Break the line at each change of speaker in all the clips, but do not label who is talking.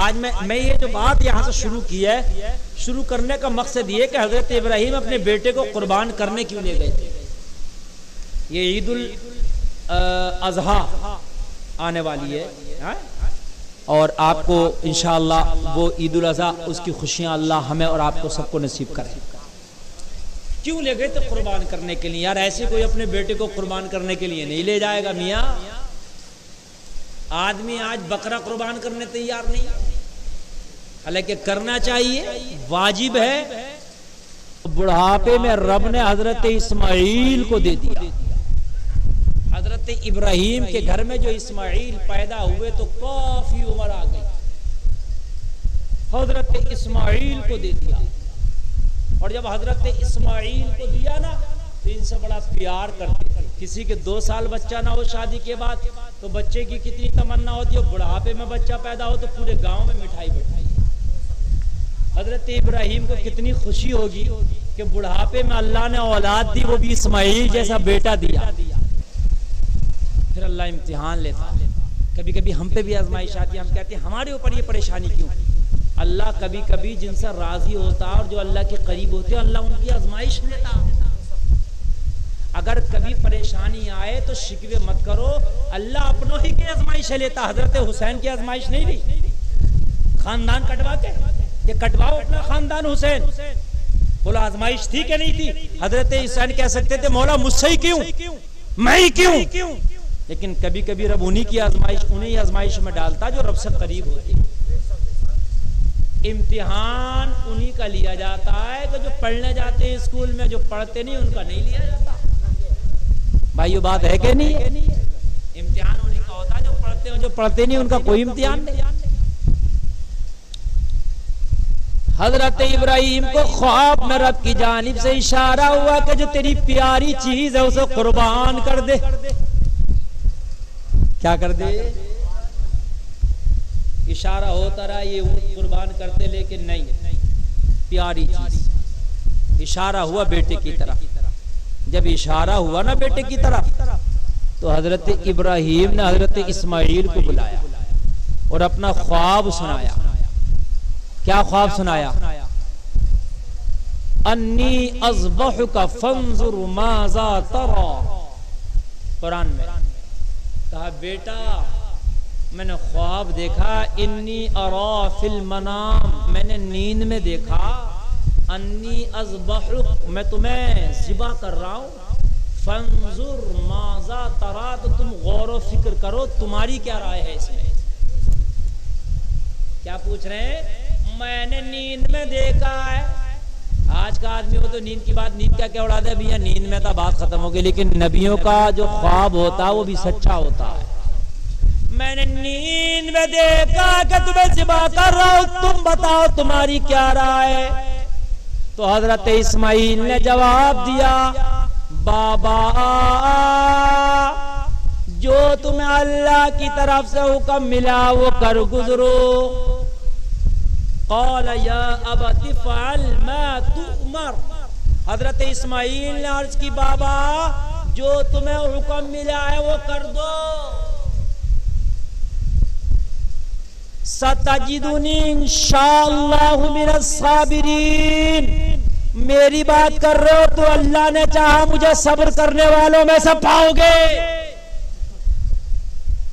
आज मैं ये जो बात यहाँ से शुरू की है, शुरू करने का मकसद ये कि हजरत इब्राहिम अपने बेटे को कुर्बान करने क्यों ले गए थे। ये ईद उल अजहा आने वाली है और आपको इंशाअल्लाह वो ईद उल अजहा उसकी खुशियां अल्लाह हमें और आपको सबको नसीब करे। क्यों ले गए थे कुर्बान करने के लिए? यार ऐसे कोई अपने बेटे को कुर्बान करने के लिए नहीं ले जाएगा मियाँ। आदमी आज बकरा कुर्बान करने तैयार नहीं, हालांकि करना चाहिए, वाजिब है। बुढ़ापे में रब ने हजरत इस्माइल को दे दिया। हजरत इब्राहिम के घर में जो इस्माइल पैदा हुए तो काफी उम्र आ गई, हजरत इस्माइल को दे दिया। और जब हजरत इस्माइल को दिया ना तो इनसे बड़ा प्यार करते थे। किसी के 2 साल बच्चा ना हो शादी के बाद तो बच्चे की कितनी तमन्ना होती है, बुढ़ापे में बच्चा पैदा हो तो पूरे गांव में मिठाई बैठाई। हजरत इब्राहिम को कितनी खुशी होगी कि बुढ़ापे में अल्लाह ने औलाद दी, वो भी इस्माइल जैसा बेटा दिया। फिर अल्लाह इम्तिहान लेता। कभी कभी हम पे भी आजमाइश आती है, हम कहते हैं हमारे ऊपर ये परेशानी क्यों? अल्लाह कभी कभी जिनसे राजी होता और जो अल्लाह के करीब होते हैं अल्लाह उनकी आजमाइश लेता। अगर कभी परेशानी आए तो शिकवे मत करो, अल्लाह अपनों ही की आजमाइश लेता। हजरत हुसैन की आजमाइश नहीं ली, खानदान कटवा के ये कटवाओ अपना खानदान हुसैन। बोला आजमाइश थी कि नहीं थी? हजरत हुसैन कह सकते थे मौला मुझसे ही क्यों, मैं ही क्यों? लेकिन कभी कभी रब उन्हीं की आजमाइश, उन्हीं आजमाइश में डालता जो रब से करीब होते। इम्तिहान उन्हीं का लिया जाता है कि जो पढ़ने जाते हैं स्कूल में, जो पढ़ते नहीं उनका नहीं लिया जाता। भाई ये बात है कि नहीं? इम्तिहान उन्हीं का होता है जो पढ़ते हैं, जो पढ़ते नहीं उनका कोई इम्तिहान नहीं। हजरत इब्राहिम को ख्वाब में रब की जानिब से इशारा हुआ कि जो तेरी प्यारी चीज है उसे कुर्बान कर दे। क्या कर दे? इशारा होता रहा ये ऊंट कुर्बान करते, लेकिन नहीं, प्यारी चीज। इशारा हुआ बेटे की तरफ। जब इशारा हुआ ना बेटे की तरफ तो हजरत इब्राहिम ने हजरत इस्माइल को बुलाया और अपना ख्वाब सुनाया। क्या ख्वाब सुनाया? अन्नी अज़बहुका फंजुर माज़ा तरा। कुरान में कहा बेटा मैंने ख्वाब देखा, इन्नी अरा फिल मनाम, मैंने नींद में देखा, अन्नी अज़बहुक, मैं तुम्हें ज़िबा कर रहा हूँ, फंजुर माज़ा तरा, तो तुम गौर व फिक्र करो तुम्हारी क्या राय है इसमें। क्या पूछ रहे हैं? मैंने नींद में देखा है। आज का आदमी हो तो नींद की बात, नींद क्या उड़ा दे भैया, नींद में तो बात खत्म हो गई। लेकिन नबियों का जो ख्वाब होता है वो भी सच्चा होता है। मैंने नींद में देखा कि तुम्हें ज़िबा कर रहा हूं, तुम बताओ तुम्हारी क्या राय है। तो हजरत इस्माइल ने जवाब दिया, बाबा जो तुम्हें अल्लाह की तरफ से हुक्म मिला वो कर गुजरो। क़ाल या अबति फ़अल मा तुअमर। हजरत इस्माइल ने अर्ज की बाबा जो तुम्हें हुक्म मिला है वो कर दो। सतजिदुनी इंशाअल्लाहु मिनस साबिरीन। मेरी बात कर रहे हो तो अल्लाह ने चाहा मुझे सब्र करने वालों में से पाओगे।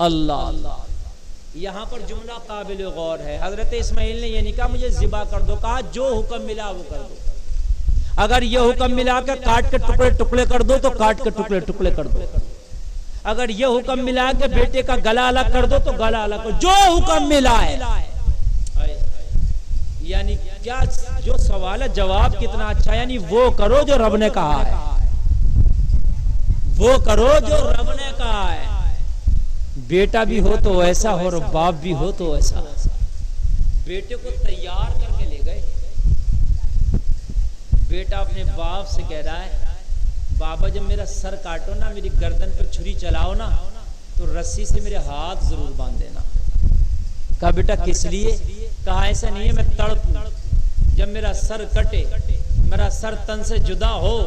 अल्लाह, यहाँ पर जुमला काबिल गौर है। हजरत इस्माइल ने ये नहीं कहा मुझे ज़िबा कर दो, कहा जो हुक्म मिला वो कर दो। अगर ये हुक्म मिला के काट के टुकड़े टुकड़े कर दो तो काट के टुकड़े टुकड़े कर दो। अगर ये हुक्म मिला के बेटे का गला अलग कर दो तो गला अलग कर, जो हुक्म मिला है। यानी क्या जो सवाल है जवाब कितना अच्छा, यानी वो करो जो रब ने कहा है, वो करो जो रब ने कहा है। बेटा भी हो तो ऐसा हो और बाप भी हो तो ऐसा। बेटे को तैयार करके ले गए। बेटा अपने बाप से कह रहा है बाबा जब मेरा सर काटो ना, मेरी गर्दन पर छुरी चलाओ ना, तो रस्सी से मेरे हाथ जरूर बांध देना। कहा बेटा किस लिए? कहा ऐसा नहीं है मैं तड़पूं, जब मेरा सर कटे, मेरा सर तन से जुदा हो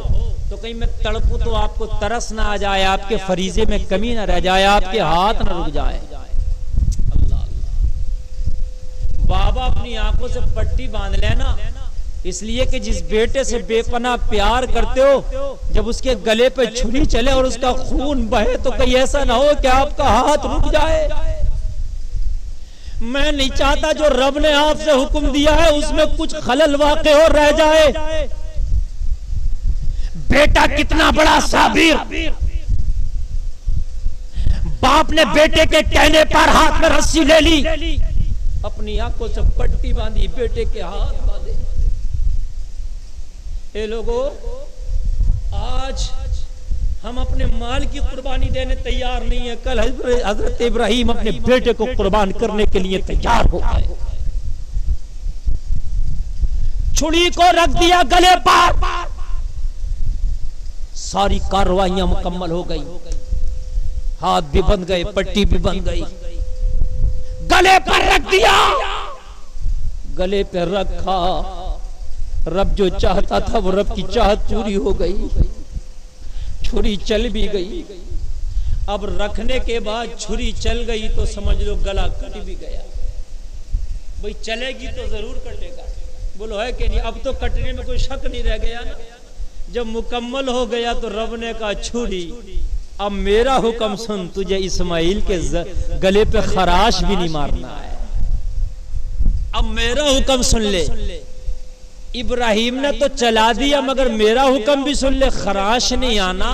तो कहीं मैं तड़पूं तो आपको तरस ना आ जाए, आपके फरीजे में कमी ना रह जाए, आपके हाथ ना रुक जाए। बाबा अपनी आंखों से पट्टी बांध लेना, इसलिए कि जिस बेटे से बेपनाह प्यार करते हो, जब उसके गले पे छुरी चले और उसका खून बहे तो कहीं ऐसा ना हो कि आपका हाथ रुक जाए। मैं नहीं चाहता जो रब ने आपसे हुक्म दिया है उसमें कुछ खलल वाक़े हो रह जाए। बेटा कितना बड़ा साबिर, बाप ने बेटे के कहने पर हाथ में रस्सी ले ली, अपनी आंखों से पट्टी बांधी, बेटे के हाथ बांधे। ये लोगों, आज हम अपने माल की कुर्बानी देने तैयार नहीं है, कल हजरत इब्राहिम अपने बेटे को कुर्बान करने के लिए तैयार हो गए। छुरी को रख दिया गले पर, सारी कार्रवाइयां मुकम्मल हो गई, हाथ भी बंध गए, पट्टी भी बंध गई, गले पर रख दिया। गले पे रखा, रब जो चाहता था वो रब की चाहत पूरी हो गई, छुरी चल भी गई। अब रखने के बाद छुरी चल गई तो समझ लो गला कट भी गया। भाई चलेगी तो जरूर कटेगा, बोलो है कि नहीं? अब तो कटने में कोई शक नहीं रह गया ना। जब मुकम्मल हो गया तो रब ने कहा छुरी, अब मेरा हुक्म सुन, तुझे इस्माइल के गले पे खराश भी नहीं मारना है, अब मेरा हुक्म सुन ले। इब्राहिम ने तो चला दिया मगर मेरा हुक्म भी सुन ले, खराश नहीं आना।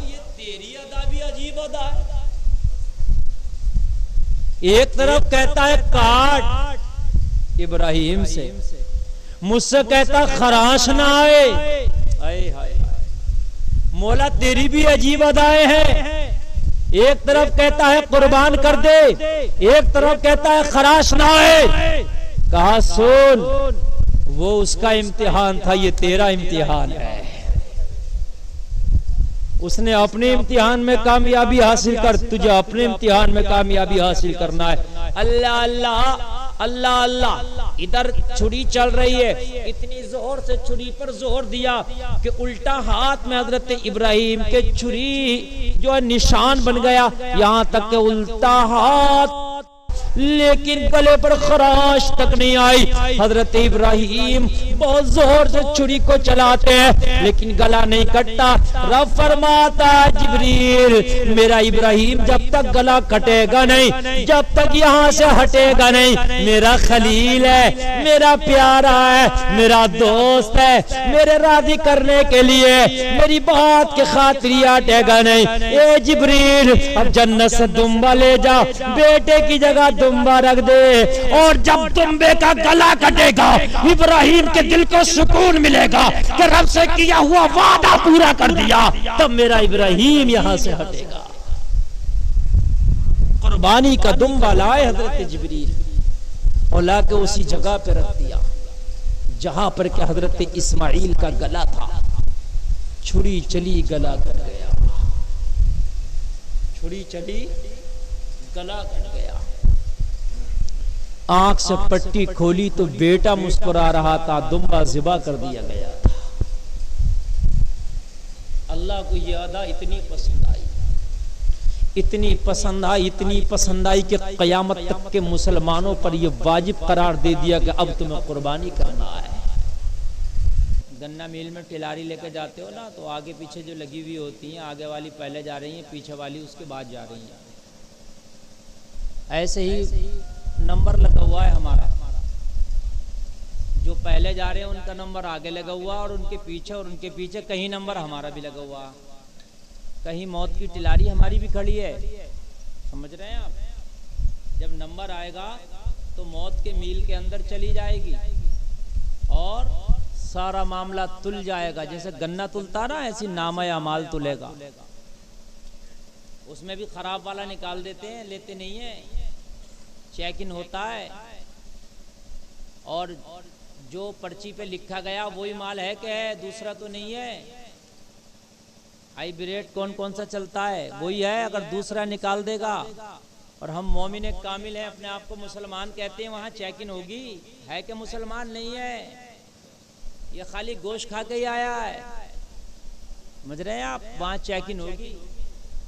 ये तेरी अदा भी अजीब अदा है। एक तरफ कहता है काट इब्राहिम से, मुझसे कहता खराश ना आए। हाय हाय, मौला तेरी भी अजीब अदाएं हैं। एक तरफ कहता है कुर्बान कर दे, एक तरफ कहता है खराश ना आए। कहा सुन, वो उसका इम्तिहान था, ये तेरा इम्तिहान है। उसने अपने इम्तिहान में कामयाबी हासिल कर, तुझे अपने इम्तिहान में कामयाबी हासिल करना है। अल्लाह अल्लाह अल्लाह अल्लाह। इधर छुरी चल रही है, इतनी जोर से छुरी पर जोर दिया कि उल्टा हाथ में हजरत इब्राहिम के छुरी जो है निशान बन गया, यहां तक के उल्टा हाथ, लेकिन गले पर खराश तक नहीं आई। हजरत इब्राहिम बहुत जोर से छुरी को चलाते हैं लेकिन गला नहीं कटता। रब फरमाता जिब्रील, मेरा इब्राहिम जब तक गला कटेगा नहीं, जब तक यहाँ से हटेगा नहीं, मेरा खलील है, मेरा प्यारा है, मेरा दोस्त है, मेरे राजी करने के लिए मेरी बात के खातिर हटेगा नहीं। ए जिब्रील, अब जन्नत से दुम्बा ले जा, बेटे की जगह दुम्बा रख दे, और जब दुम्बे का गला कटेगा इब्राहिम के दिल को सुकून मिलेगा कि रब से किया हुआ वादा पूरा कर दिया, तब मेरा इब्राहिम यहां से हटेगा। कुर्बानी का दुम्बा लाए हजरत जिब्रील और लाके उसी जगह पे रख दिया जहां पर कि हजरत इस्माइल का गला था। छुरी चली, गला कट गया, छुरी चली, गला कट गया। आंख से पट्टी खोली तो बेटा मुस्कुरा रहा था, दुम्बा ज़िबा कर दिया गया था। अल्लाह को यह अदा इतनी पसंद आई, इतनी पसंद आई, इतनी पसंद आई कि क़यामत तक के मुसलमानों पर यह वाजिब करार दे दिया कि अब तुम्हें कुर्बानी करना है। गन्ना मिल में टिलारी लेकर जाते हो ना, तो आगे पीछे जो लगी हुई होती हैं, आगे वाली पहले जा रही है, पीछे वाली उसके बाद जा रही है। ऐसे ही नंबर लगा हुआ है हमारा, जो पहले जा रहे हैं उनका नंबर आगे लगा हुआ और उनके पीछे कहीं नंबर हमारा भी लगा हुआ, कहीं मौत की टिलारी हमारी भी खड़ी है। समझ रहे हैं आप? जब नंबर आएगा तो मौत के मील के अंदर चली जाएगी और सारा मामला तुल जाएगा। जैसे गन्ना तुलता ना, ऐसी नामा अमाल तुलेगा। उसमें भी खराब वाला निकाल देते हैं, लेते नहीं है, चेक इन होता है और जो पर्ची पे लिखा गया वही माल है कि दूसरा तो नहीं है। हाइब्रिड कौन कौन सा चलता है वही है। अगर दूसरा निकाल देगा और हम मोमिन कामिल हैं, अपने आप को मुसलमान कहते हैं, वहाँ चेक इन होगी है कि मुसलमान नहीं है, ये खाली गोश्त खा के ही आया है। समझ रहे हैं आप? वहाँ चेक इन होगी।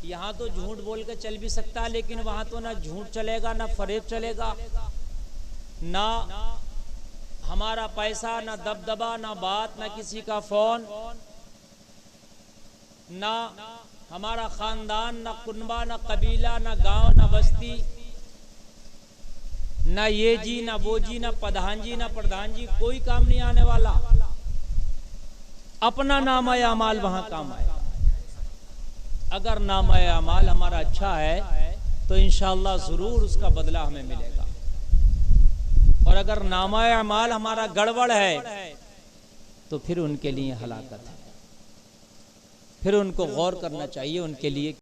यहाँ तो झूठ बोल के चल भी सकता है, लेकिन वहां तो ना झूठ चलेगा, ना फरेब चलेगा, ना हमारा पैसा, ना दबदबा, ना बात, ना किसी का फोन, ना हमारा खानदान, ना कुनबा, ना कबीला, ना गांव, ना बस्ती, ना ये जी, ना वो जी, ना प्रधान जी, ना प्रधान जी, कोई काम नहीं आने वाला। अपना नामा अमाल वहां काम आएगा। अगर नामा अमाल हमारा अच्छा है तो इंशाअल्लाह जरूर उसका बदला हमें मिलेगा, और अगर नामा अमाल हमारा गड़बड़ है तो फिर उनके लिए हलाकत है। फिर उनको गौर करना चाहिए उनके लिए।